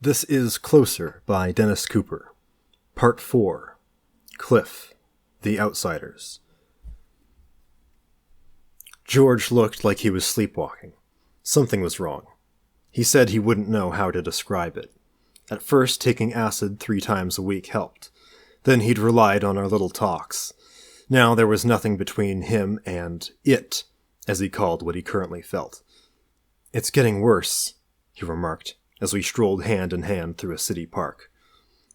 This is Closer by Dennis Cooper. Part 4. Cliff, The Outsiders. George looked like he was sleepwalking. Something was wrong. He said he wouldn't know how to describe it. At first, taking acid 3 times a week helped. Then he'd relied on our little talks. Now there was nothing between him and it, as he called what he currently felt. "It's getting worse," he remarked, as we strolled hand in hand through a city park.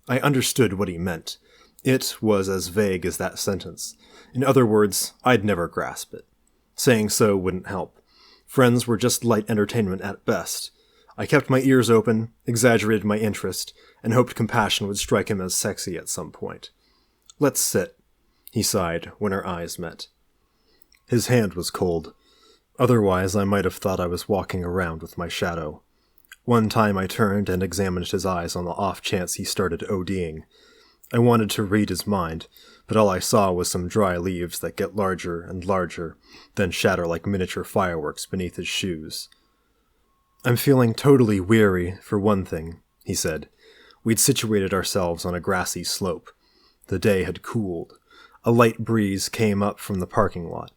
I understood what he meant. It was as vague as that sentence. In other words, I'd never grasp it. Saying so wouldn't help. Friends were just light entertainment at best. I kept my ears open, exaggerated my interest, and hoped compassion would strike him as sexy at some point. "Let's sit," he sighed when our eyes met. His hand was cold. Otherwise, I might have thought I was walking around with my shadow. One time I turned and examined his eyes on the off chance he started ODing. I wanted to read his mind, but all I saw was some dry leaves that get larger and larger, then shatter like miniature fireworks beneath his shoes. "I'm feeling totally weary, for one thing," he said. We'd situated ourselves on a grassy slope. The day had cooled. A light breeze came up from the parking lot.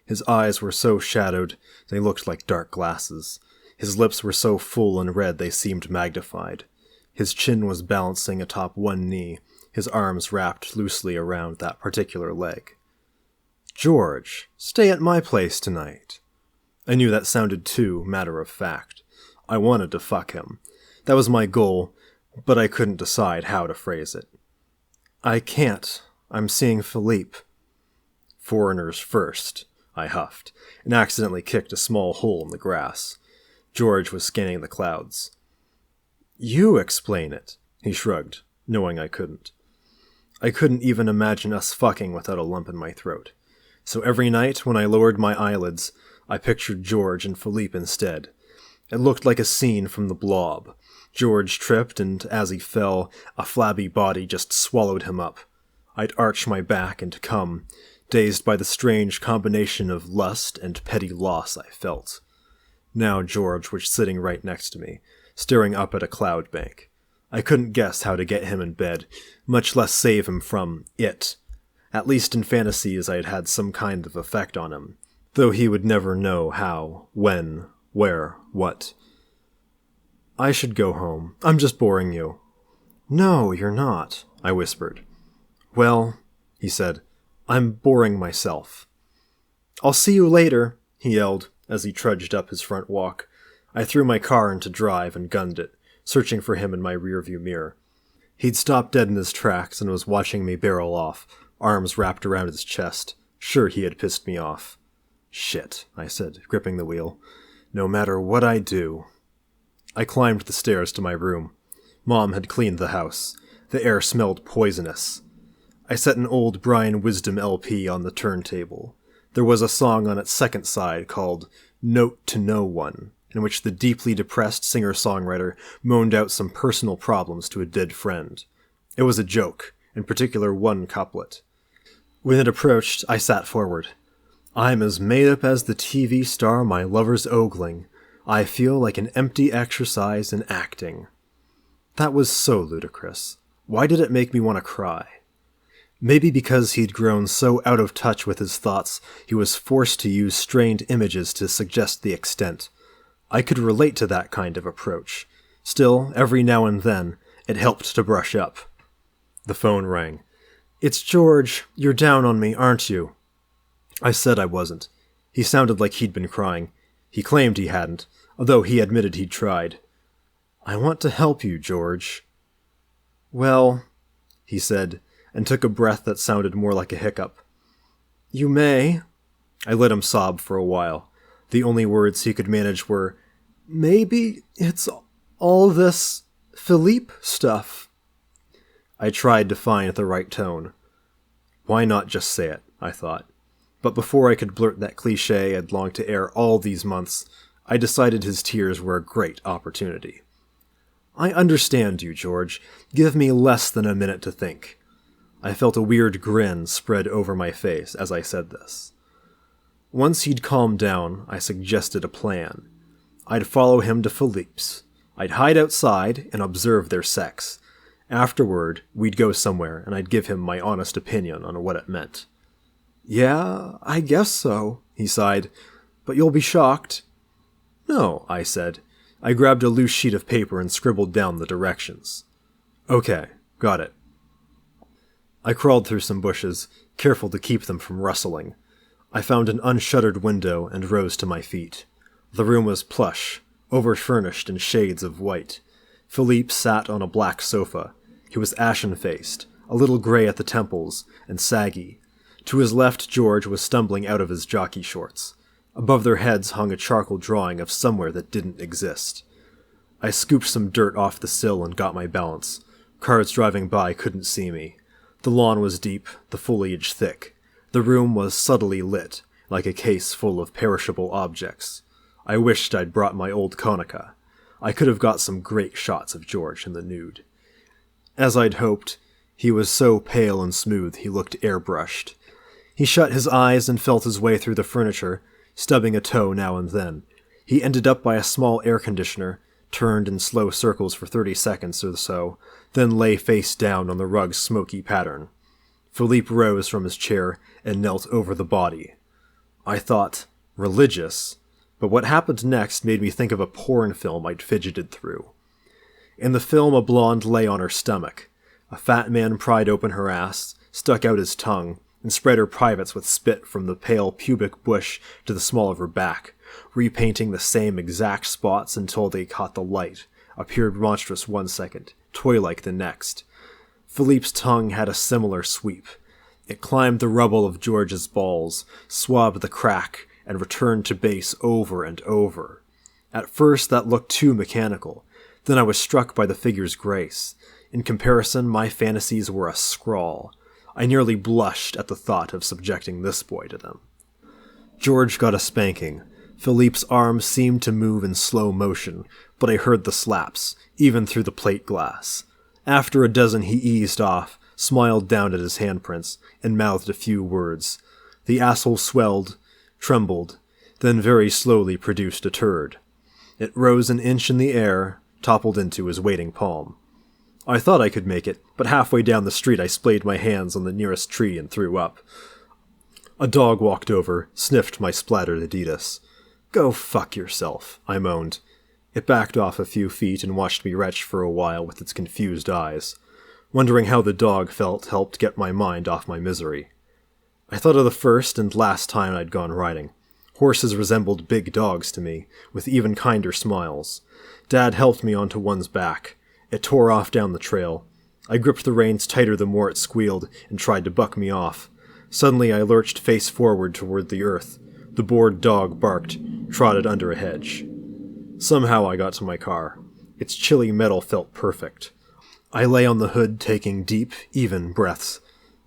His eyes were so shadowed, they looked like dark glasses. His lips were so full and red they seemed magnified. His chin was balancing atop one knee, his arms wrapped loosely around that particular leg. "George, stay at my place tonight." I knew that sounded too matter-of-fact. I wanted to fuck him. That was my goal, but I couldn't decide how to phrase it. "I can't. I'm seeing Philippe." "Foreigners first," I huffed, and accidentally kicked a small hole in the grass. George was scanning the clouds. "You explain it," he shrugged, knowing I couldn't. I couldn't even imagine us fucking without a lump in my throat. So every night, when I lowered my eyelids, I pictured George and Philippe instead. It looked like a scene from The Blob. George tripped, and as he fell, a flabby body just swallowed him up. I'd arch my back and come, dazed by the strange combination of lust and petty loss I felt. Now George was sitting right next to me, staring up at a cloud bank. I couldn't guess how to get him in bed, much less save him from it. At least in fantasies I had had some kind of effect on him, though he would never know how, when, where, what. "I should go home. I'm just boring you." "No, you're not," I whispered. "Well," he said, "I'm boring myself." "I'll see you later," he yelled, as he trudged up his front walk. I threw my car into drive and gunned it, searching for him in my rearview mirror. He'd stopped dead in his tracks and was watching me barrel off, arms wrapped around his chest. Sure, he had pissed me off. "Shit," I said, gripping the wheel. "No matter what I do." I climbed the stairs to my room. Mom had cleaned the house. The air smelled poisonous. I set an old Brian Wisdom LP on the turntable. There was a song on its second side called "Note to No One," in which the deeply depressed singer-songwriter moaned out some personal problems to a dead friend. It was a joke, in particular one couplet. When it approached, I sat forward. "I'm as made up as the TV star my lover's ogling. I feel like an empty exercise in acting." That was so ludicrous. Why did it make me want to cry? Maybe because he'd grown so out of touch with his thoughts, he was forced to use strained images to suggest the extent. I could relate to that kind of approach. Still, every now and then, it helped to brush up. The phone rang. "It's George. You're down on me, aren't you?" I said I wasn't. He sounded like he'd been crying. He claimed he hadn't, although he admitted he'd tried. "I want to help you, George." "Well," he said, and took a breath that sounded more like a hiccup. "You may." I let him sob for a while. The only words he could manage were, "Maybe it's all this Philippe stuff." I tried to find the right tone. Why not just say it, I thought. But before I could blurt that cliché I'd longed to air all these months, I decided his tears were a great opportunity. "I understand you, George. Give me less than a minute to think." I felt a weird grin spread over my face as I said this. Once he'd calmed down, I suggested a plan. I'd follow him to Philippe's. I'd hide outside and observe their sex. Afterward, we'd go somewhere, and I'd give him my honest opinion on what it meant. "Yeah, I guess so," he sighed, "but you'll be shocked." "No," I said. I grabbed a loose sheet of paper and scribbled down the directions. "Okay, got it." I crawled through some bushes, careful to keep them from rustling. I found an unshuttered window and rose to my feet. The room was plush, over-furnished in shades of white. Philippe sat on a black sofa. He was ashen-faced, a little gray at the temples, and saggy. To his left, George was stumbling out of his jockey shorts. Above their heads hung a charcoal drawing of somewhere that didn't exist. I scooped some dirt off the sill and got my balance. Cars driving by couldn't see me. The lawn was deep, the foliage thick. The room was subtly lit, like a case full of perishable objects. I wished I'd brought my old Konica. I could have got some great shots of George in the nude. As I'd hoped, he was so pale and smooth he looked airbrushed. He shut his eyes and felt his way through the furniture, stubbing a toe now and then. He ended up by a small air conditioner, turned in slow circles for 30 seconds or so, then lay face down on the rug's smoky pattern. Philippe rose from his chair and knelt over the body. I thought, religious, but what happened next made me think of a porn film I'd fidgeted through. In the film, a blonde lay on her stomach. A fat man pried open her ass, stuck out his tongue, and spread her privates with spit from the pale pubic bush to the small of her back, repainting the same exact spots until they caught the light, appeared monstrous one second, toy-like the next. Philippe's tongue had a similar sweep. It climbed the rubble of George's balls, swabbed the crack, and returned to base over and over. At first that looked too mechanical. Then I was struck by the figure's grace. In comparison, my fantasies were a scrawl. I nearly blushed at the thought of subjecting this boy to them. George got a spanking. Philippe's arms seemed to move in slow motion, but I heard the slaps, even through the plate glass. After a dozen he eased off, smiled down at his handprints, and mouthed a few words. The asshole swelled, trembled, then very slowly produced a turd. It rose an inch in the air, toppled into his waiting palm. I thought I could make it, but halfway down the street I splayed my hands on the nearest tree and threw up. A dog walked over, sniffed my splattered Adidas. "Go fuck yourself," I moaned. It backed off a few feet and watched me retch for a while with its confused eyes. Wondering how the dog felt helped get my mind off my misery. I thought of the first and last time I'd gone riding. Horses resembled big dogs to me, with even kinder smiles. Dad helped me onto one's back. It tore off down the trail. I gripped the reins tighter the more it squealed and tried to buck me off. Suddenly I lurched face forward toward the earth. The bored dog barked, trotted under a hedge. Somehow I got to my car. Its chilly metal felt perfect. I lay on the hood taking deep, even breaths.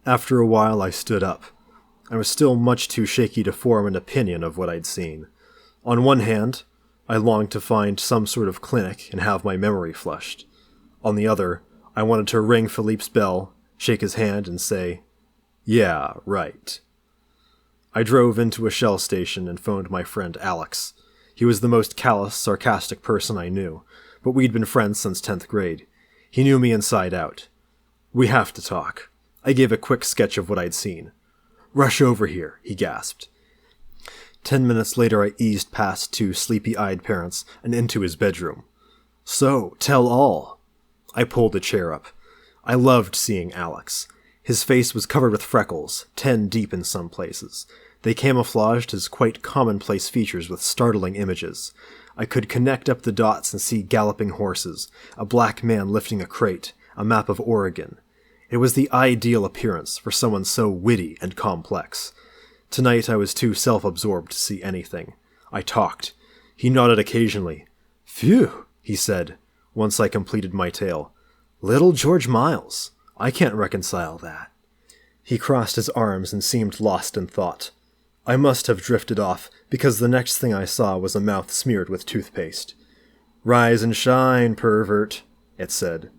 After a while I stood up. I was still much too shaky to form an opinion of what I'd seen. On one hand, I longed to find some sort of clinic and have my memory flushed. On the other, I wanted to ring Philippe's bell, shake his hand, and say, "Yeah, right." I drove into a Shell station and phoned my friend Alex. He was the most callous, sarcastic person I knew, but we'd been friends since 10th grade. He knew me inside out. "We have to talk." I gave a quick sketch of what I'd seen. "Rush over here," he gasped. 10 minutes later I eased past 2 sleepy-eyed parents and into his bedroom. "So, tell all." I pulled a chair up. I loved seeing Alex. His face was covered with freckles, 10 deep in some places. They camouflaged his quite commonplace features with startling images. I could connect up the dots and see galloping horses, a black man lifting a crate, a map of Oregon. It was the ideal appearance for someone so witty and complex. Tonight I was too self-absorbed to see anything. I talked. He nodded occasionally. "Phew," he said, once I completed my tale. "Little George Miles. I can't reconcile that." He crossed his arms and seemed lost in thought. I must have drifted off, because the next thing I saw was a mouth smeared with toothpaste. "Rise and shine, pervert," it said.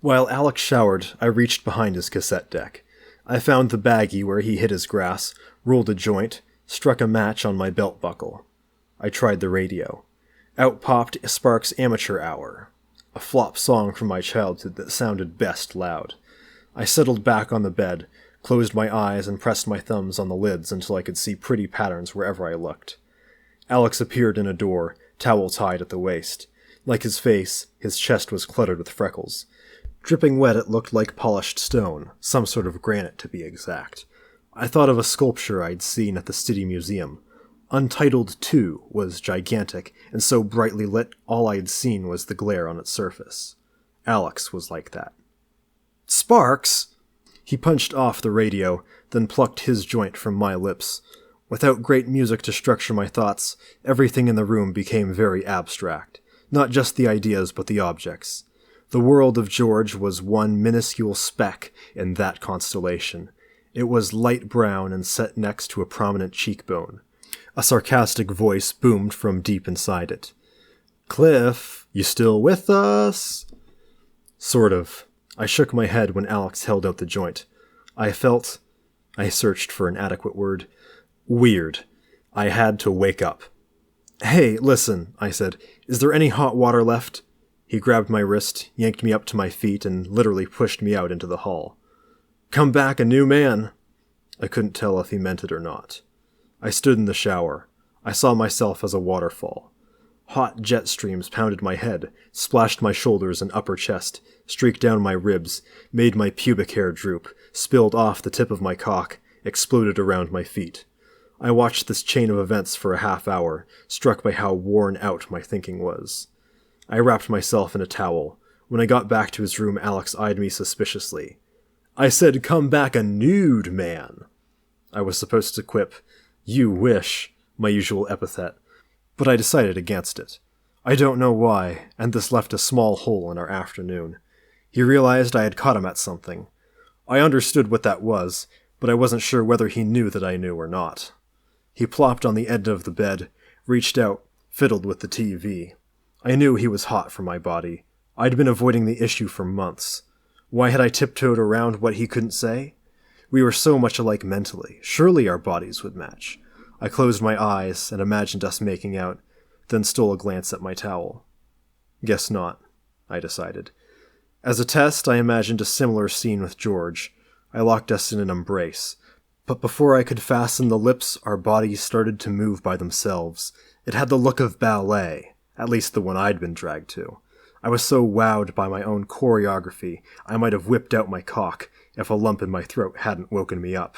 While Alex showered, I reached behind his cassette deck. I found the baggie where he hid his grass, rolled a joint, struck a match on my belt buckle. I tried the radio. Out popped Sparks' Amateur Hour, a flop song from my childhood that sounded best loud. I settled back on the bed, closed my eyes, and pressed my thumbs on the lids until I could see pretty patterns wherever I looked. Alex appeared in a door, towel tied at the waist. Like his face, his chest was cluttered with freckles. Dripping wet, it looked like polished stone, some sort of granite to be exact. I thought of a sculpture I'd seen at the City Museum. Untitled 2 was gigantic, and so brightly lit all I'd seen was the glare on its surface. Alex was like that. "Sparks!" He punched off the radio, then plucked his joint from my lips. Without great music to structure my thoughts, everything in the room became very abstract. Not just the ideas, but the objects. The world of George was one minuscule speck in that constellation. It was light brown and set next to a prominent cheekbone. A sarcastic voice boomed from deep inside it. "Cliff, you still with us?" Sort of. I shook my head when Alex held out the joint. I searched for an adequate word. Weird. I had to wake up. "Hey, listen," I said. "Is there any hot water left?" He grabbed my wrist, yanked me up to my feet, and literally pushed me out into the hall. "Come back a new man." I couldn't tell if he meant it or not. I stood in the shower. I saw myself as a waterfall. Hot jet streams pounded my head, splashed my shoulders and upper chest, streaked down my ribs, made my pubic hair droop, spilled off the tip of my cock, exploded around my feet. I watched this chain of events for a half hour, struck by how worn out my thinking was. I wrapped myself in a towel. When I got back to his room, Alex eyed me suspiciously. "I said come back a nude man." I was supposed to quip, "You wish," my usual epithet, but I decided against it. I don't know why, and this left a small hole in our afternoon. He realized I had caught him at something. I understood what that was, but I wasn't sure whether he knew that I knew or not. He plopped on the edge of the bed, reached out, fiddled with the TV. I knew he was hot for my body. I'd been avoiding the issue for months. Why had I tiptoed around what he couldn't say? We were so much alike mentally. Surely our bodies would match. I closed my eyes and imagined us making out, then stole a glance at my towel. Guess not, I decided. As a test, I imagined a similar scene with George. I locked us in an embrace. But before I could fasten the lips, our bodies started to move by themselves. It had the look of ballet, at least the one I'd been dragged to. I was so wowed by my own choreography, I might have whipped out my cock if a lump in my throat hadn't woken me up.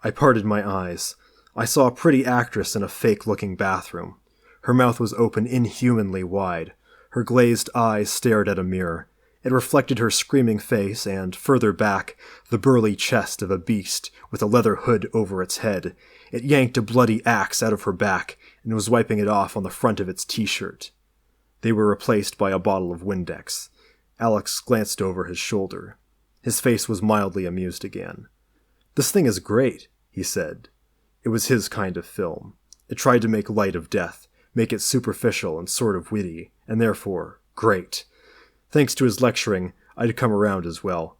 I parted my eyes. I saw a pretty actress in a fake-looking bathroom. Her mouth was open inhumanly wide. Her glazed eyes stared at a mirror. It reflected her screaming face and, further back, the burly chest of a beast with a leather hood over its head. It yanked a bloody axe out of her back and was wiping it off on the front of its t-shirt. They were replaced by a bottle of Windex. Alex glanced over his shoulder. His face was mildly amused again. "This thing is great," he said. It was his kind of film. It tried to make light of death, make it superficial and sort of witty, and therefore, great. Thanks to his lecturing, I'd come around as well.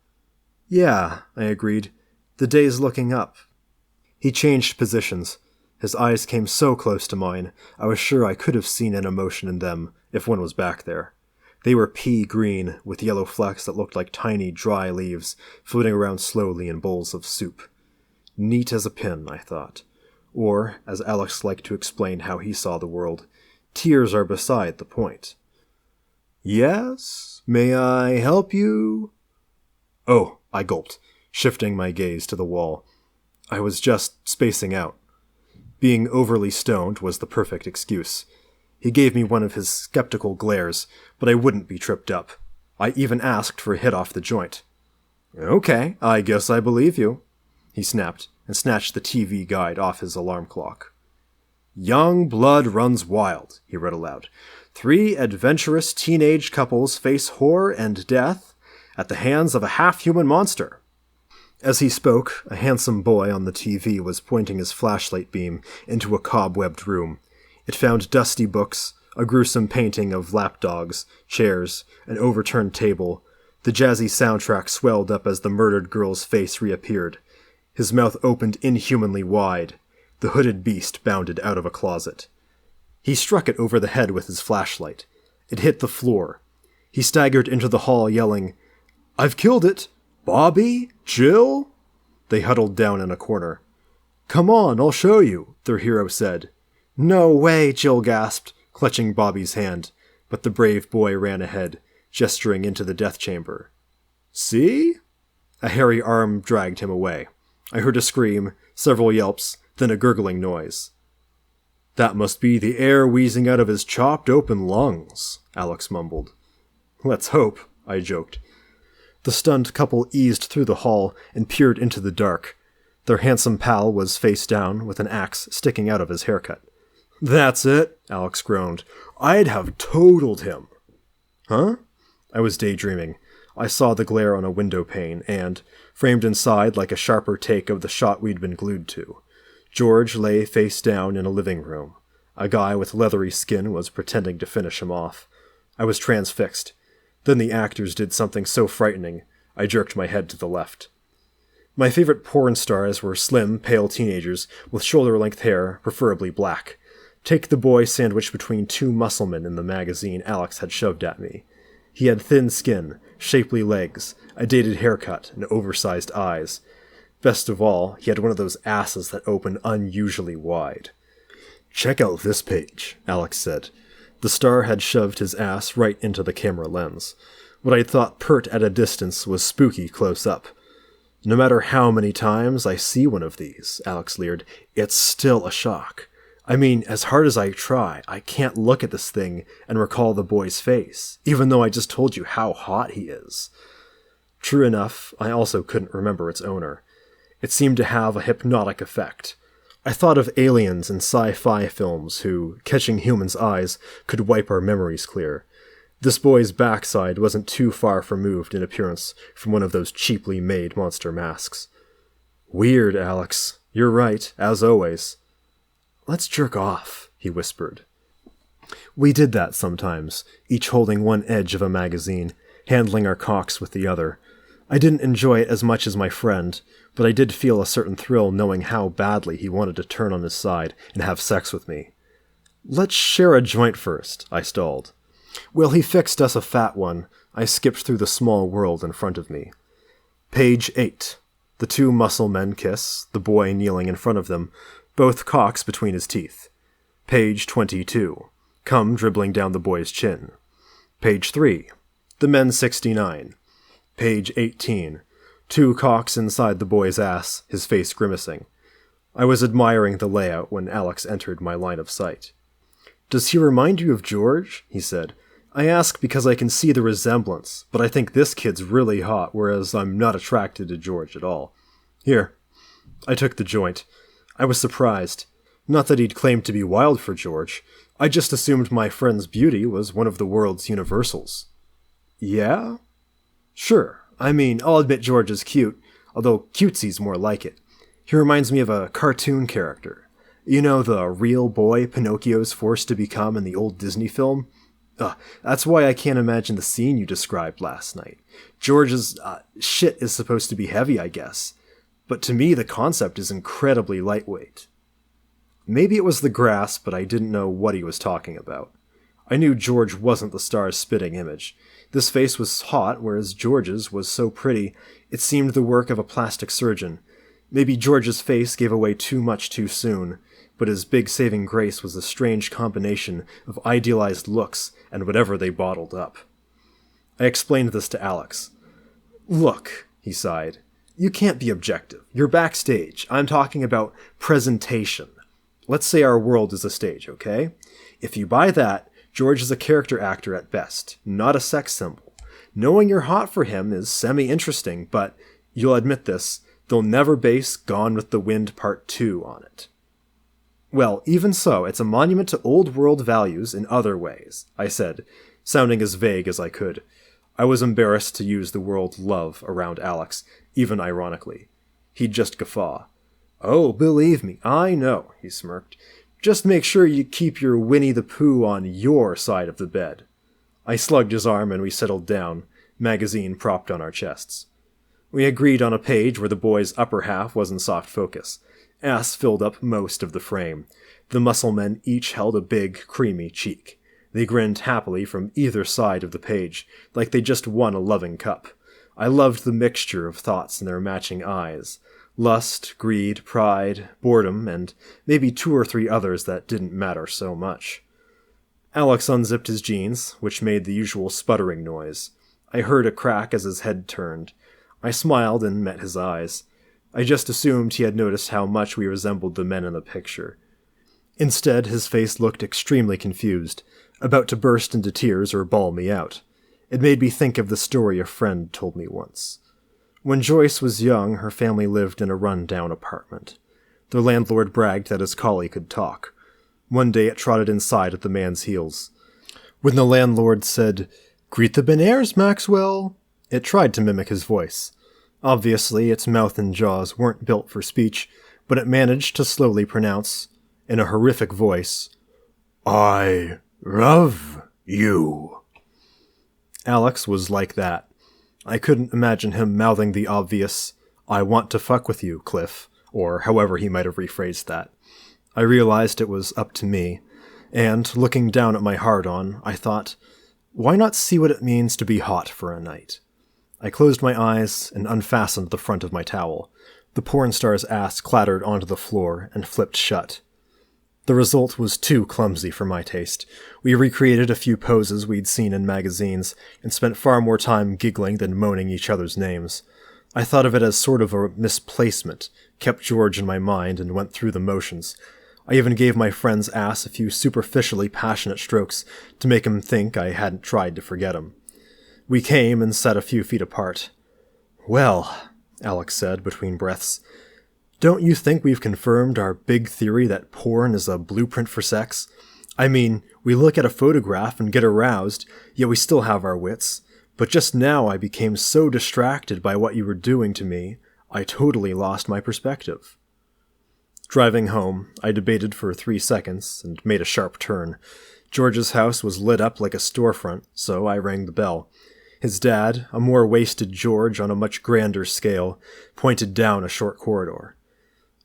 "Yeah," I agreed. "The day's looking up." He changed positions. His eyes came so close to mine, I was sure I could have seen an emotion in them, if one was back there. They were pea-green, with yellow flecks that looked like tiny, dry leaves, floating around slowly in bowls of soup. Neat as a pin, I thought. Or, as Alex liked to explain how he saw the world, tears are beside the point. "Yes? May I help you?" "Oh," I gulped, shifting my gaze to the wall. I was just spacing out. Being overly stoned was the perfect excuse. He gave me one of his skeptical glares, but I wouldn't be tripped up. I even asked for a hit off the joint. "Okay, I guess I believe you," he snapped, and snatched the TV guide off his alarm clock. "Young blood runs wild," he read aloud. 3 adventurous teenage couples face horror and death at the hands of a half-human monster." As he spoke, a handsome boy on the TV was pointing his flashlight beam into a cobwebbed room. It found dusty books, a gruesome painting of lapdogs, chairs, an overturned table. The jazzy soundtrack swelled up as the murdered girl's face reappeared. His mouth opened inhumanly wide. The hooded beast bounded out of a closet. He struck it over the head with his flashlight. It hit the floor. He staggered into the hall, yelling, "I've killed it! Bobby? Jill?" They huddled down in a corner. "Come on, I'll show you," their hero said. "No way," Jill gasped, clutching Bobby's hand, but the brave boy ran ahead, gesturing into the death chamber. "See?" A hairy arm dragged him away. I heard a scream, several yelps, then a gurgling noise. "That must be the air wheezing out of his chopped open lungs," Alex mumbled. "Let's hope," I joked. The stunned couple eased through the hall and peered into the dark. Their handsome pal was face down, with an axe sticking out of his haircut. "That's it," Alex groaned. "I'd have totaled him." "Huh?" I was daydreaming. I saw the glare on a window pane, and, framed inside like a sharper take of the shot we'd been glued to, George lay face down in a living room. A guy with leathery skin was pretending to finish him off. I was transfixed. Then the actors did something so frightening, I jerked my head to the left. My favorite porn stars were slim, pale teenagers with shoulder-length hair, preferably black. Take the boy sandwiched between two musclemen in the magazine Alex had shoved at me. He had thin skin, shapely legs, a dated haircut, and oversized eyes. Best of all, he had one of those asses that open unusually wide. "Check out this page," Alex said. The star had shoved his ass right into the camera lens. What I thought pert at a distance was spooky close up. "No matter how many times I see one of these," Alex leered, "it's still a shock. I mean, as hard as I try, I can't look at this thing and recall the boy's face, even though I just told you how hot he is." True enough, I also couldn't remember its owner. It seemed to have a hypnotic effect. I thought of aliens in sci-fi films who, catching humans' eyes, could wipe our memories clear. This boy's backside wasn't too far removed in appearance from one of those cheaply made monster masks. "Weird, Alex. You're right, as always." "Let's jerk off," he whispered. We did that sometimes, each holding one edge of a magazine, handling our cocks with the other. I didn't enjoy it as much as my friend, but I did feel a certain thrill knowing how badly he wanted to turn on his side and have sex with me. "Let's share a joint first," I stalled. Well, he fixed us a fat one. I skipped through the small world in front of me. Page 8. The two muscle men kiss, the boy kneeling in front of them, both cocks between his teeth. Page 22. Cum dribbling down the boy's chin. Page 3. The men 69. Page 18. Two cocks inside the boy's ass, his face grimacing. I was admiring the layout when Alex entered my line of sight. "Does he remind you of George?" he said. "I ask because I can see the resemblance, but I think this kid's really hot, whereas I'm not attracted to George at all. Here." I took the joint. I was surprised. Not that he'd claimed to be wild for George. I just assumed my friend's beauty was one of the world's universals. "Yeah?" "Sure. I mean, I'll admit George is cute, although cutesy's more like it. He reminds me of a cartoon character. You know, the real boy Pinocchio's forced to become in the old Disney film? That's why I can't imagine the scene you described last night. George's shit is supposed to be heavy, I guess. But to me, the concept is incredibly lightweight." Maybe it was the grass, but I didn't know what he was talking about. I knew George wasn't the star's spitting image. This face was hot, whereas George's was so pretty, it seemed the work of a plastic surgeon. Maybe George's face gave away too much too soon, but his big saving grace was a strange combination of idealized looks and whatever they bottled up. I explained this to Alex. "Look," he sighed, "you can't be objective. You're backstage. I'm talking about presentation. Let's say our world is a stage, okay? If you buy that, George is a character actor at best, not a sex symbol. Knowing you're hot for him is semi-interesting, but, you'll admit this, they'll never base Gone with the Wind Part 2 on it." "Well, even so, it's a monument to old world values in other ways," I said, sounding as vague as I could. I was embarrassed to use the word love around Alex, even ironically. He'd just guffaw. "Oh, believe me, I know," he smirked. "Just make sure you keep your Winnie the Pooh on your side of the bed." I slugged his arm and we settled down, magazine propped on our chests. We agreed on a page where the boy's upper half was in soft focus. Ass filled up most of the frame. The muscle men each held a big, creamy cheek. They grinned happily from either side of the page, like they just won a loving cup. I loved the mixture of thoughts in their matching eyes. Lust, greed, pride, boredom, and maybe 2 or 3 others that didn't matter so much. Alex unzipped his jeans, which made the usual sputtering noise. I heard a crack as his head turned. I smiled and met his eyes. I just assumed he had noticed how much we resembled the men in the picture. Instead, his face looked extremely confused, about to burst into tears or bawl me out. It made me think of the story a friend told me once. When Joyce was young, her family lived in a run-down apartment. The landlord bragged that his collie could talk. One day it trotted inside at the man's heels. When the landlord said, "Greet the Benares, Maxwell," it tried to mimic his voice. Obviously, its mouth and jaws weren't built for speech, but it managed to slowly pronounce, in a horrific voice, "I love you." Alex was like that. I couldn't imagine him mouthing the obvious, "I want to fuck with you, Cliff," or however he might have rephrased that. I realized it was up to me, and, looking down at my hard-on, I thought, why not see what it means to be hot for a night? I closed my eyes and unfastened the front of my towel. The porn star's ass clattered onto the floor and flipped shut. The result was too clumsy for my taste. We recreated a few poses we'd seen in magazines, and spent far more time giggling than moaning each other's names. I thought of it as sort of a misplacement, kept George in my mind, and went through the motions. I even gave my friend's ass a few superficially passionate strokes to make him think I hadn't tried to forget him. We came and sat a few feet apart. "Well," Alex said between breaths, "don't you think we've confirmed our big theory that porn is a blueprint for sex? I mean, we look at a photograph and get aroused, yet we still have our wits. But just now I became so distracted by what you were doing to me, I totally lost my perspective." Driving home, I debated for 3 seconds and made a sharp turn. George's house was lit up like a storefront, so I rang the bell. His dad, a more wasted George on a much grander scale, pointed down a short corridor.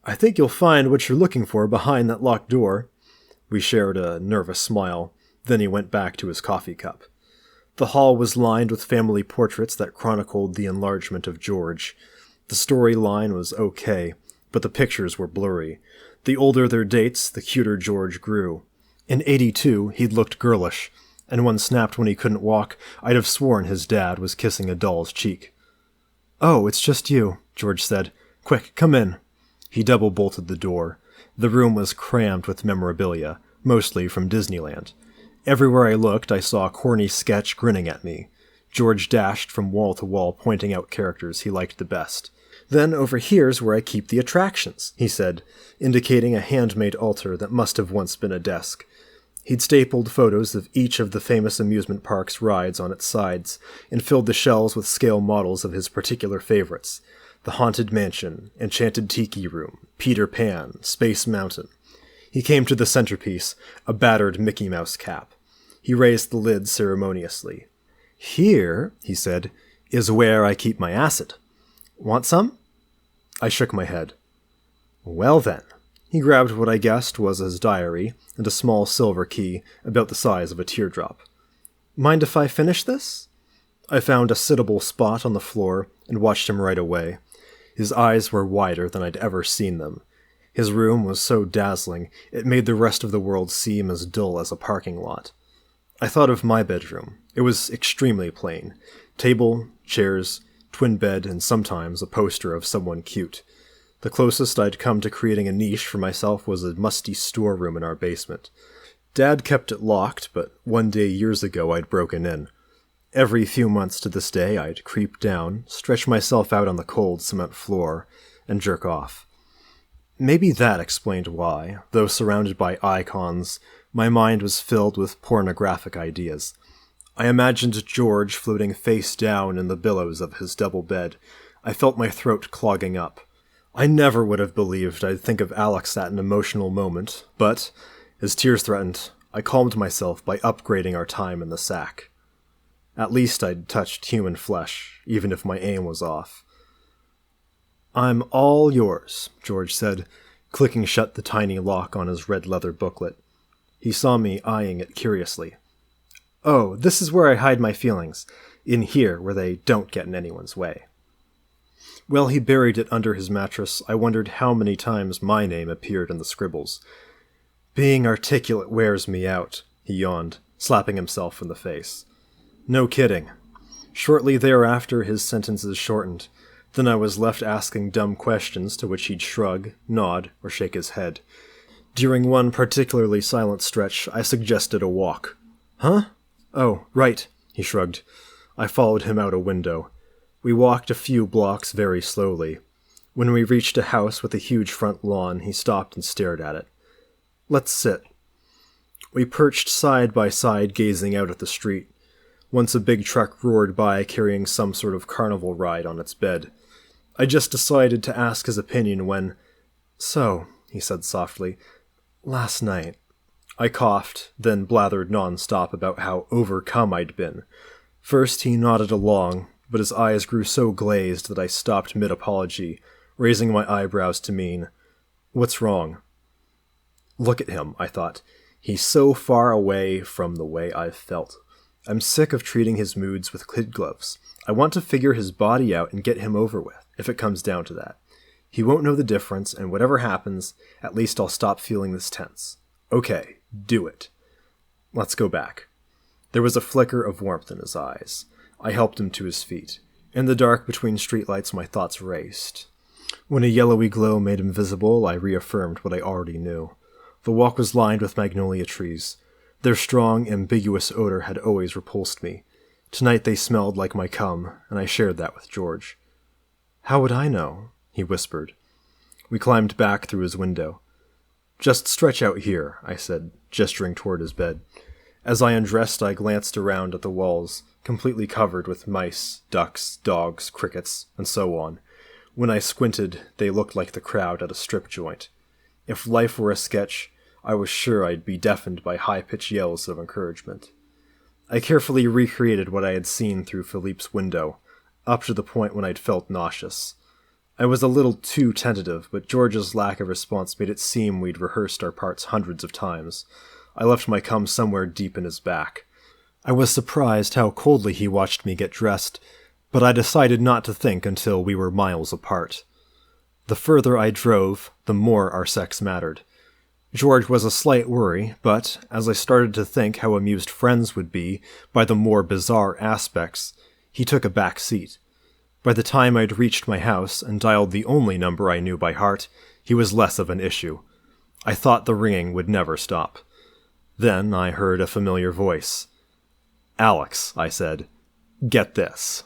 "I think you'll find what you're looking for behind that locked door." We shared a nervous smile. Then he went back to his coffee cup. The hall was lined with family portraits that chronicled the enlargement of George. The storyline was okay, but the pictures were blurry. The older their dates, the cuter George grew. In '82, he'd looked girlish, and one snapped when he couldn't walk, I'd have sworn his dad was kissing a doll's cheek. "Oh, it's just you," George said. "Quick, come in." He double-bolted the door. The room was crammed with memorabilia, mostly from Disneyland. Everywhere I looked, I saw a corny sketch grinning at me. George dashed from wall to wall, pointing out characters he liked the best. "Then over here's where I keep the attractions," he said, indicating a handmade altar that must have once been a desk. He'd stapled photos of each of the famous amusement park's rides on its sides, and filled the shelves with scale models of his particular favorites. The Haunted Mansion, Enchanted Tiki Room, Peter Pan, Space Mountain. He came to the centerpiece, a battered Mickey Mouse cap. He raised the lid ceremoniously. "Here," he said, "is where I keep my acid. Want some?" I shook my head. "Well then." He grabbed what I guessed was his diary, and a small silver key, about the size of a teardrop. "Mind if I finish this?" I found a sittable spot on the floor, and watched him right away. His eyes were wider than I'd ever seen them. His room was so dazzling, it made the rest of the world seem as dull as a parking lot. I thought of my bedroom. It was extremely plain. Table, chairs, twin bed, and sometimes a poster of someone cute. The closest I'd come to creating a niche for myself was a musty storeroom in our basement. Dad kept it locked, but one day years ago I'd broken in. Every few months to this day I'd creep down, stretch myself out on the cold cement floor, and jerk off. Maybe that explained why, though surrounded by icons, my mind was filled with pornographic ideas. I imagined George floating face down in the billows of his double bed. I felt my throat clogging up. I never would have believed I'd think of Alex at an emotional moment, but, as tears threatened, I calmed myself by upgrading our time in the sack. At least I'd touched human flesh, even if my aim was off. "I'm all yours," George said. clicking shut the tiny lock on his red leather booklet. He saw me eyeing it curiously. "Oh, this is where I hide my feelings. In here, where they don't get in anyone's way." While he buried it under his mattress, I wondered how many times my name appeared in the scribbles. "Being articulate wears me out," he yawned, slapping himself in the face. No kidding. Shortly thereafter, his sentences shortened. Then I was left asking dumb questions to which he'd shrug, nod, or shake his head. During one particularly silent stretch, I suggested a walk. "Huh? Oh, right," he shrugged. I followed him out a window. We walked a few blocks very slowly. When we reached a house with a huge front lawn, he stopped and stared at it. "Let's sit." We perched side by side, gazing out at the street. Once a big truck roared by, carrying some sort of carnival ride on its bed. I just decided to ask his opinion when... "So," he said softly, "last night..." I coughed, then blathered non-stop about how overcome I'd been. First he nodded along, but his eyes grew so glazed that I stopped mid-apology, raising my eyebrows to mean, "What's wrong?" Look at him, I thought. He's so far away from the way I've felt. I'm sick of treating his moods with kid gloves. I want to figure his body out and get him over with, if it comes down to that. He won't know the difference, and whatever happens, at least I'll stop feeling this tense. Okay, do it. Let's go back. There was a flicker of warmth in his eyes. I helped him to his feet. In the dark between streetlights, my thoughts raced. When a yellowy glow made him visible, I reaffirmed what I already knew. The walk was lined with magnolia trees. Their strong, ambiguous odor had always repulsed me. Tonight they smelled like my cum, and I shared that with George. "How would I know?" he whispered. We climbed back through his window. "Just stretch out here," I said, gesturing toward his bed. As I undressed, I glanced around at the walls, completely covered with mice, ducks, dogs, crickets, and so on. When I squinted, they looked like the crowd at a strip joint. If life were a sketch, I was sure I'd be deafened by high-pitched yells of encouragement. I carefully recreated what I had seen through Philippe's window, up to the point when I'd felt nauseous. I was a little too tentative, but George's lack of response made it seem we'd rehearsed our parts hundreds of times. I left my cum somewhere deep in his back. I was surprised how coldly he watched me get dressed, but I decided not to think until we were miles apart. The further I drove, the more our sex mattered. George was a slight worry, but as I started to think how amused friends would be by the more bizarre aspects, he took a back seat. By the time I'd reached my house and dialed the only number I knew by heart, he was less of an issue. I thought the ringing would never stop. Then I heard a familiar voice. "Alex," I said, "get this."